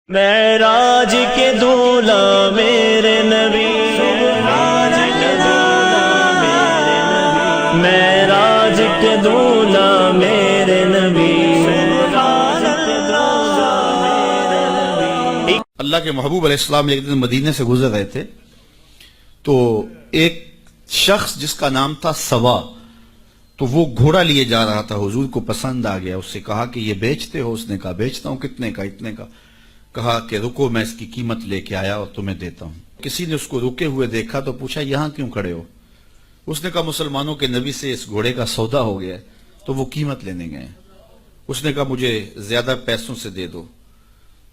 معراج کے دولہ میرے نبی، معراج کے دولہ میرے نبی، معراج کے دولہ میرے نبی، معراج کے دولہ میرے نبی۔ اللہ کے محبوب علیہ السلام ایک دن مدینے سے گزر رہے تھے تو ایک شخص جس کا نام تھا سوا، تو وہ گھوڑا لیے جا رہا تھا، حضور کو پسند آ گیا، اس سے کہا کہ یہ بیچتے ہو؟ اس نے کہا بیچتا ہوں۔ کتنے کا؟ اتنے کا۔ کہا کہ رکو میں اس کی قیمت لے کے آیا اور تمہیں دیتا ہوں۔ کسی نے اس کو رکے ہوئے دیکھا تو پوچھا یہاں کیوں کھڑے ہو؟ اس نے کہا مسلمانوں کے نبی سے اس گھوڑے کا سودا ہو گیا ہے تو وہ قیمت لینے گئے۔ اس نے کہا مجھے زیادہ پیسوں سے دے دو،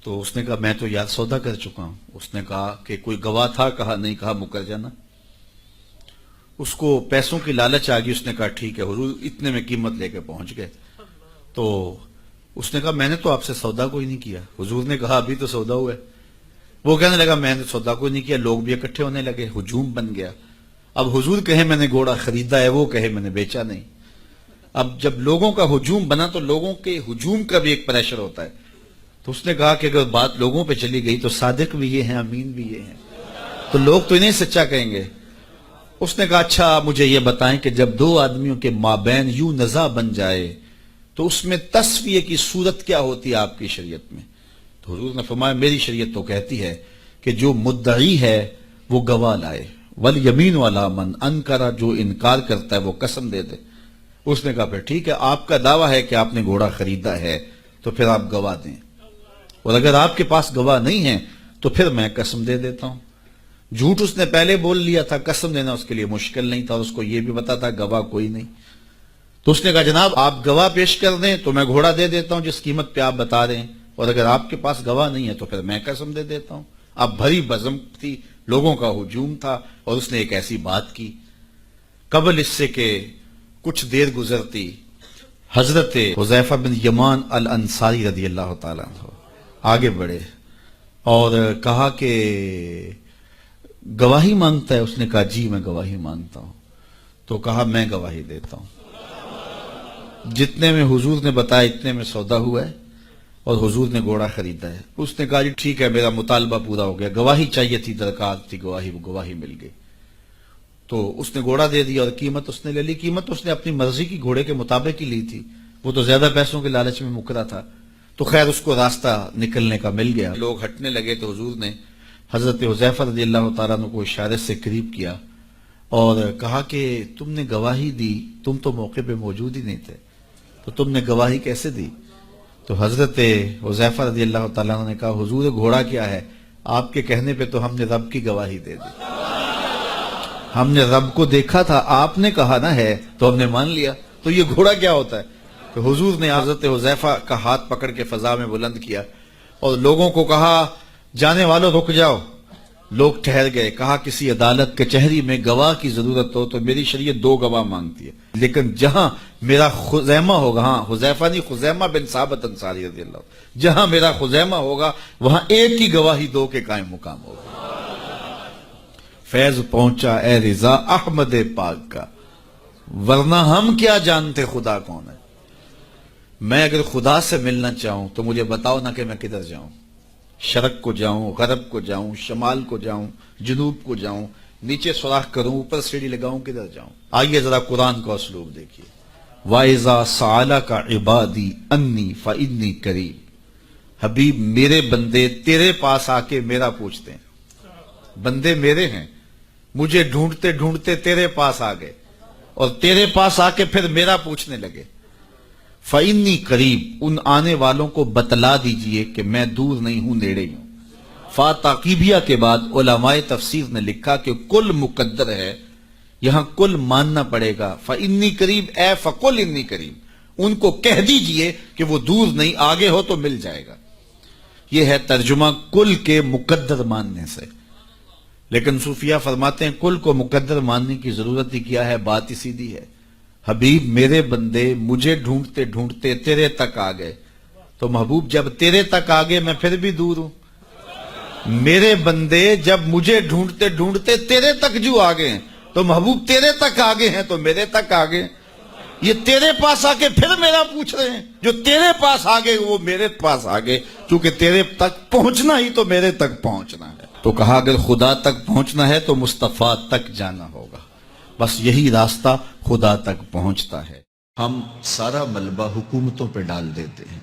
تو اس نے کہا میں تو یار سودا کر چکا ہوں۔ اس نے کہا کہ کوئی گواہ تھا؟ کہا نہیں۔ کہا مکر جانا۔ اس کو پیسوں کی لالچ آ گئی، اس نے کہا ٹھیک ہے حضور، اتنے میں قیمت لے کے پہنچ گئے۔ تو اس نے کہا میں نے تو آپ سے سودا کوئی نہیں کیا۔ حضور نے کہا ابھی تو سودا ہوا ہے۔ وہ کہنے لگا میں نے سودا کوئی نہیں کیا۔ لوگ بھی اکٹھے ہونے لگے، ہجوم بن گیا۔ اب حضور کہے میں نے گھوڑا خریدا ہے، وہ کہے میں نے بیچا نہیں۔ اب جب لوگوں کا ہجوم بنا تو لوگوں کے ہجوم کا بھی ایک پریشر ہوتا ہے۔ تو اس نے کہا کہ اگر بات لوگوں پہ چلی گئی تو صادق بھی یہ ہیں، امین بھی یہ ہیں، تو لوگ تو انہیں سچا کہیں گے۔ اس نے کہا اچھا مجھے یہ بتائیں کہ جب دو آدمیوں کے مابین یوں نزاع بن جائے تو اس میں تسویہ کی صورت کیا ہوتی ہے آپ کی شریعت میں؟ تو حضور نے فرمایا میری شریعت تو کہتی ہے کہ جو مدعی ہے وہ گواہ لائے، والیمین علی من انکر، جو انکار کرتا ہے وہ قسم دے دے۔ اس نے کہا پھر ٹھیک ہے، آپ کا دعویٰ ہے کہ آپ نے گھوڑا خریدا ہے تو پھر آپ گواہ دیں، اور اگر آپ کے پاس گواہ نہیں ہے تو پھر میں قسم دے دیتا ہوں۔ جھوٹ اس نے پہلے بول لیا تھا، قسم دینا اس کے لیے مشکل نہیں تھا، اور اس کو یہ بھی پتا تھا گواہ کوئی نہیں۔ تو اس نے کہا جناب آپ گواہ پیش کر دیں تو میں گھوڑا دے دیتا ہوں جس قیمت پہ آپ بتا رہے ہیں، اور اگر آپ کے پاس گواہ نہیں ہے تو پھر میں قسم دے دیتا ہوں۔ اب بھری بزم تھی، لوگوں کا ہجوم تھا، اور اس نے ایک ایسی بات کی۔ قبل اس سے کہ کچھ دیر گزرتی، حضرت حذیفہ بن یمان الانصاری رضی اللہ تعالیٰ عنہ آگے بڑھے اور کہا کہ گواہی مانگتا ہے؟ اس نے کہا جی میں گواہی مانگتا ہوں۔ تو کہا میں گواہی دیتا ہوں، جتنے میں حضور نے بتایا اتنے میں سودا ہوا ہے اور حضور نے گھوڑا خریدا ہے۔ اس نے کہا جی ٹھیک ہے میرا مطالبہ پورا ہو گیا، گواہی چاہیے تھی، درکار تھی گواہی، وہ گواہی مل گئی۔ تو اس نے گھوڑا دے دیا اور قیمت اس نے لے لی۔ قیمت اس نے اپنی مرضی کی گھوڑے کے مطابق ہی لی تھی، وہ تو زیادہ پیسوں کے لالچ میں مکرا تھا۔ تو خیر اس کو راستہ نکلنے کا مل گیا، لوگ ہٹنے لگے تو حضور نے حضرت حذیفہ رضی اللہ تعالیٰ عنہ کو اشارے سے قریب کیا اور کہا کہ تم نے گواہی دی، تم تو موقع پہ موجود ہی نہیں تھے، تو تم نے گواہی کیسے دی؟ تو حضرت حذیفہ رضی اللہ تعالیٰ عنہ نے کہا حضور گھوڑا کیا ہے، آپ کے کہنے پہ تو ہم نے رب کی گواہی دے دی، ہم نے رب کو دیکھا تھا، آپ نے کہا نہ ہے تو ہم نے مان لیا، تو یہ گھوڑا کیا ہوتا ہے؟ تو حضور نے حضرت حذیفہ کا ہاتھ پکڑ کے فضا میں بلند کیا اور لوگوں کو کہا جانے والوں رک جاؤ۔ لوگ ٹھہر گئے۔ کہا کسی عدالت کچہری میں گواہ کی ضرورت ہو تو میری شریعت دو گواہ مانگتی ہے، لیکن جہاں میرا خزیمہ ہوگا، ہاں حذیفہ نہیں، خزیمہ بن ثابت انصاری رضی اللہ عنہ، جہاں میرا خزیمہ ہوگا وہاں ایک کی گواہی دو کے قائم مقام ہوگا۔ فیض پہنچا اے رضا احمد پاک کا، ورنہ ہم کیا جانتے خدا کون ہے۔ میں اگر خدا سے ملنا چاہوں تو مجھے بتاؤ نہ کہ میں کدھر جاؤں، شرق کو جاؤں، غرب کو جاؤں، شمال کو جاؤں، جنوب کو جاؤں، نیچے سوراخ کروں، اوپر سیڑھی لگاؤں، کدھر جاؤں؟ آئیے ذرا قرآن کا اسلوب دیکھیے۔ وَإِذَا سَأَلَكَ عِبَادِي أَنِّي فَإِنِّي قَرِيبٌ، حبیب میرے بندے تیرے پاس آ کے میرا پوچھتے ہیں، بندے میرے ہیں، مجھے ڈھونڈتے ڈھونڈتے تیرے پاس آ گئے اور تیرے پاس آ کے پھر میرا پوچھنے لگے۔ فَإِنِّي قریب، ان آنے والوں کو بتلا دیجئے کہ میں دور نہیں ہوں، نیڑے ہوں۔ فا تاقیبیہ کے بعد علماء تفسیر نے لکھا کہ کل مقدر ہے، یہاں کل ماننا پڑے گا۔ فَإِنِّي قریب اے فَقُلْ إِنِّي قریب، ان کو کہہ دیجئے کہ وہ دور نہیں، آگے ہو تو مل جائے گا۔ یہ ہے ترجمہ کل کے مقدر ماننے سے۔ لیکن صوفیہ فرماتے ہیں کل کو مقدر ماننے کی ضرورت ہی کیا ہے، بات ہی سیدھی ہے۔ حبیب میرے بندے مجھے ڈھونڈتے ڈھونڈتے تیرے تک آ گئے، تو محبوب جب تیرے تک آ گئے میں پھر بھی دور ہوں۔ میرے بندے جب مجھے ڈھونڈتے ڈھونڈتے تیرے تک جو آ گئے ہیں تو محبوب تیرے تک آ گئے ہیں تو میرے تک آ گئے۔ یہ تیرے پاس آ کے پھر میرا پوچھ رہے ہیں. جو تیرے پاس آ گئے وہ میرے پاس آ گئے، کیونکہ تیرے تک پہنچنا ہی تو میرے تک پہنچنا ہے. تو کہا اگر خدا تک پہنچنا ہے تو مصطفیٰ تک جانا ہوگا. بس یہی راستہ خدا تک پہنچتا ہے. ہم سارا ملبہ حکومتوں پہ ڈال دیتے ہیں.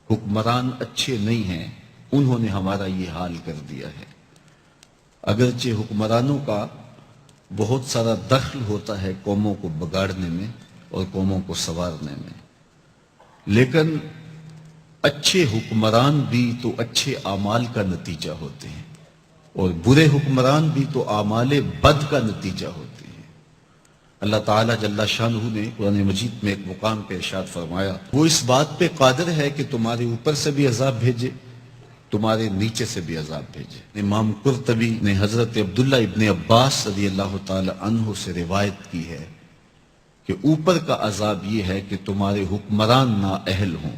حکمران اچھے نہیں ہیں، انہوں نے ہمارا یہ حال کر دیا ہے. اگرچہ حکمرانوں کا بہت سارا دخل ہوتا ہے قوموں کو بگاڑنے میں اور قوموں کو سنوارنے میں، لیکن اچھے حکمران بھی تو اچھے اعمال کا نتیجہ ہوتے ہیں، اور برے حکمران بھی تو اعمال بد کا نتیجہ ہوتے ہیں. اللہ تعالیٰ جل شانہ نے قرآن مجید میں ایک مقام پہ ارشاد فرمایا، وہ اس بات پہ قادر ہے کہ تمہارے اوپر سے بھی عذاب بھیجے، تمہارے نیچے سے بھی عذاب بھیجے. امام قرطبی نے حضرت عبداللہ ابن عباس رضی اللہ تعالی عنہ سے روایت کی ہے کہ اوپر کا عذاب یہ ہے کہ تمہارے حکمران نااہل ہوں،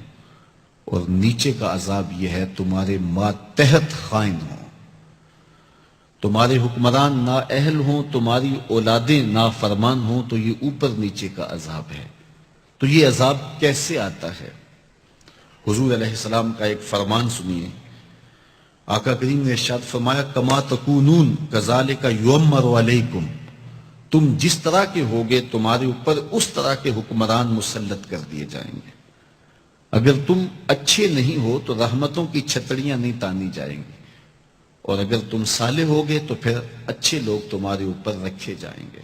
اور نیچے کا عذاب یہ ہے تمہارے ماتحت خائن ہوں. تمہارے حکمران نااہل ہوں، تمہاری اولادیں نافرمان ہوں، تو یہ اوپر نیچے کا عذاب ہے. تو یہ عذاب کیسے آتا ہے؟ حضور علیہ السلام کا ایک فرمان سنیے. آقا کریم نے ارشاد فرمایا، کما تکونون کذالک یؤمر علیکم، تم جس طرح کے ہوگے تمہارے اوپر اس طرح کے حکمران مسلط کر دیے جائیں گے. اگر تم اچھے نہیں ہو تو رحمتوں کی چھتریاں نہیں تانی جائیں گی، اور اگر تم صالح ہوگے تو پھر اچھے لوگ تمہارے اوپر رکھے جائیں گے.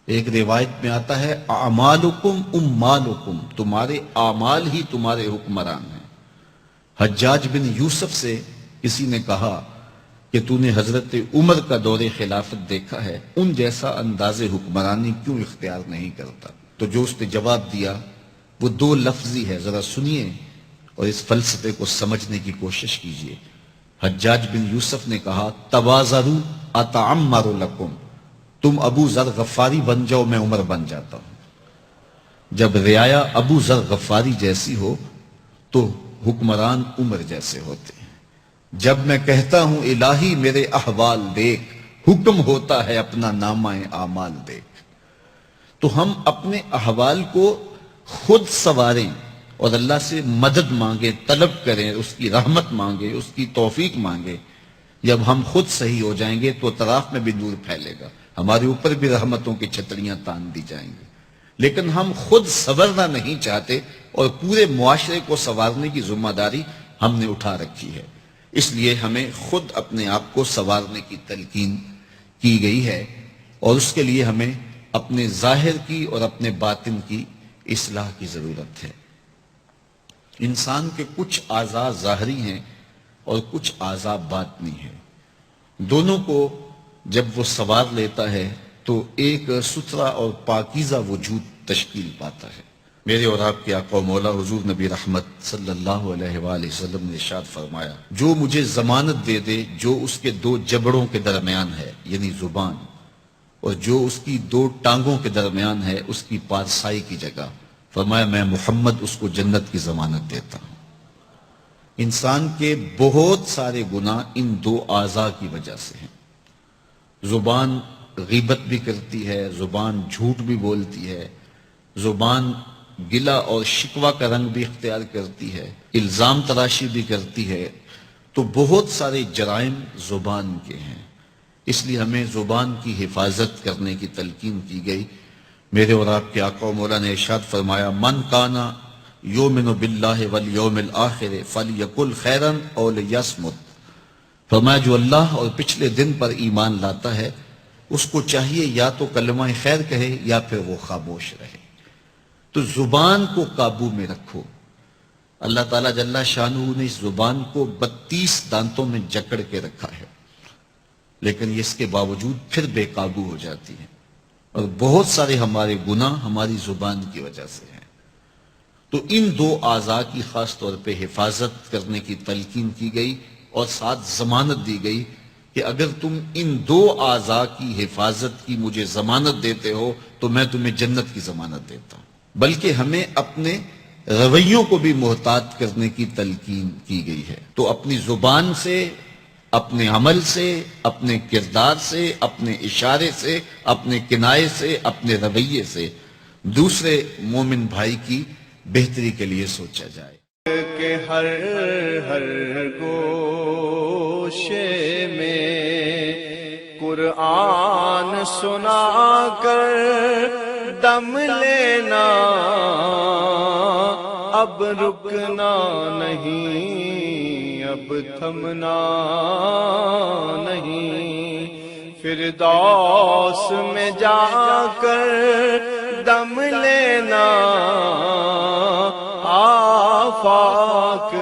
ایک روایت میں آتا ہے، اعمالکم امالکم، تمہارے اعمال ہی تمہارے حکمران ہیں. حجاج بن یوسف سے کسی نے کہا کہ تو نے حضرت عمر کا دور خلافت دیکھا ہے، ان جیسا انداز حکمرانی کیوں اختیار نہیں کرتا؟ تو جو اس نے جواب دیا وہ دو لفظی ہے، ذرا سنیے اور اس فلسفے کو سمجھنے کی کوشش کیجیے. حجاج بن یوسف نے کہا، تواضعوا اتعمر لکم، تم ابو ذر غفاری بن جاؤ، میں عمر بن جاتا ہوں. جب رعایا ابو ذر غفاری جیسی ہو تو حکمران عمر جیسے ہوتے ہیں. جب میں کہتا ہوں الہی میرے احوال دیکھ، حکم ہوتا ہے اپنا نامہ اعمال دیکھ. تو ہم اپنے احوال کو خود سنواریں اور اللہ سے مدد مانگیں، طلب کریں، اس کی رحمت مانگیں، اس کی توفیق مانگیں. جب ہم خود صحیح ہو جائیں گے تو اطراف میں بھی نور پھیلے گا، ہمارے اوپر بھی رحمتوں کی چھتریاں تان دی جائیں گی. لیکن ہم خود سنورنا نہیں چاہتے، اور پورے معاشرے کو سنوارنے کی ذمہ داری ہم نے اٹھا رکھی ہے. اس لیے ہمیں خود اپنے آپ کو سنوارنے کی تلقین کی گئی ہے، اور اس کے لیے ہمیں اپنے ظاہر کی اور اپنے باطن کی اصلاح کی ضرورت ہے. انسان کے کچھ اعضاء ظاہری ہیں اور کچھ اعضاء باطنی ہیں. دونوں کو جب وہ سنوار لیتا ہے تو ایک ستھرا اور پاکیزہ وجود تشکیل پاتا ہے. میرے اور آپ کے آقا و مولا حضور نبی رحمت صلی اللہ علیہ وآلہ وسلم نے ارشاد فرمایا، جو مجھے ضمانت دے دے جو اس کے دو جبڑوں کے درمیان ہے، یعنی زبان، اور جو اس کی دو ٹانگوں کے درمیان ہے، اس کی پارسائی کی جگہ، فرمایا میں محمد اس کو جنت کی ضمانت دیتا ہوں. انسان کے بہت سارے گناہ ان دو اعضاء کی وجہ سے ہیں. زبان غیبت بھی کرتی ہے، زبان جھوٹ بھی بولتی ہے، زبان گلہ اور شکوہ کا رنگ بھی اختیار کرتی ہے، الزام تراشی بھی کرتی ہے. تو بہت سارے جرائم زبان کے ہیں. اس لیے ہمیں زبان کی حفاظت کرنے کی تلقین کی گئی. میرے اور آپ کے آقا و مولا نے ارشاد فرمایا، من کانا یؤمن باللہ والیوم الآخر فلیقل خیرا او لیصمت. فرمایا جو اللہ اور پچھلے دن پر ایمان لاتا ہے اس کو چاہیے یا تو کلمہ خیر کہے یا پھر وہ خاموش رہے. تو زبان کو قابو میں رکھو. اللہ تعالیٰ جل شانہ نے اس زبان کو 32 دانتوں میں جکڑ کے رکھا ہے، لیکن اس کے باوجود پھر بے قابو ہو جاتی ہے، اور بہت سارے ہمارے گناہ ہماری زبان کی وجہ سے ہیں. تو ان دو اعضاء کی خاص طور پہ حفاظت کرنے کی تلقین کی گئی، اور ساتھ ضمانت دی گئی کہ اگر تم ان دو اعضاء کی حفاظت کی مجھے ضمانت دیتے ہو تو میں تمہیں جنت کی ضمانت دیتا ہوں. بلکہ ہمیں اپنے رویوں کو بھی محتاط کرنے کی تلقین کی گئی ہے. تو اپنی زبان سے، اپنے عمل سے، اپنے کردار سے، اپنے اشارے سے، اپنے کنائے سے، اپنے رویے سے دوسرے مومن بھائی کی بہتری کے لیے سوچا جائے کہ ہر ہر گوشے میں قرآن سنا کر دم لینا، اب رکنا نہیں، اب تھمنا نہیں، فردوس میں جا کر دم لینا، آفاق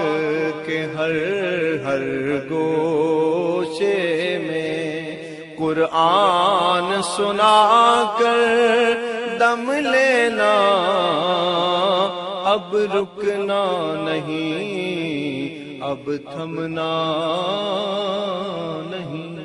کے ہر ہر گوشے میں قرآن سنا کر دم لینا، اب رکنا نہیں، اب تھمنا نہیں۔